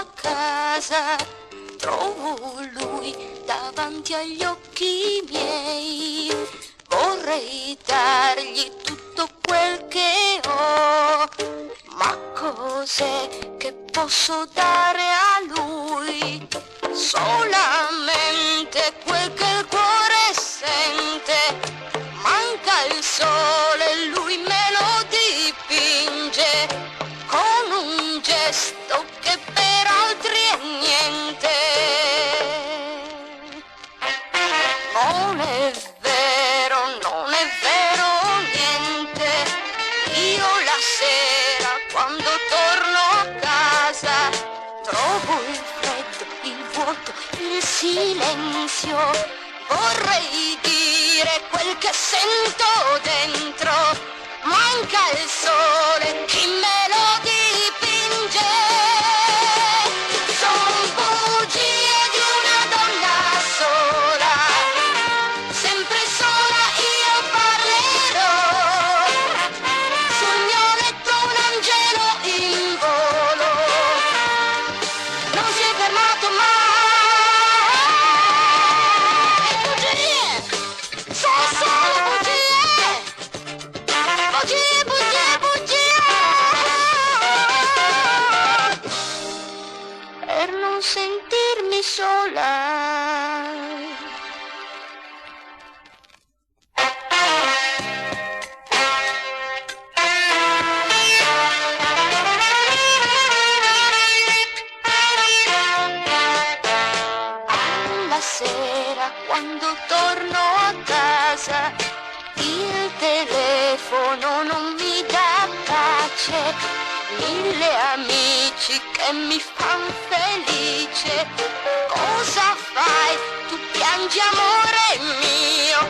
a casa trovo lui davanti agli occhi miei. Vorrei dargli tutto quel che ho, ma cos'è che posso dare a lui? Solamente quel che il cuore sente. Manca il sole, lui me lo dipinge con un gesto che per altri è niente. Non è vero, non è vero niente. Io la sera quando torno a casa trovo il freddo, il vuoto, il silenzio. Vorrei dire quel che sento dentro. Manca il sole, chi me lo dipinge? Son bugie di una donna sola, sempre sola io parlerò. Sul mio letto un angelo in volo, non si è fermato mai. Bugie, sono solo bugie, bugie, bugie, bugie, per non sentirmi sola. Alla sera quando torno a casa il telefono non mi dà pace. 1000 amici che mi fan felice. Cosa fai? Tu piangi amore mio.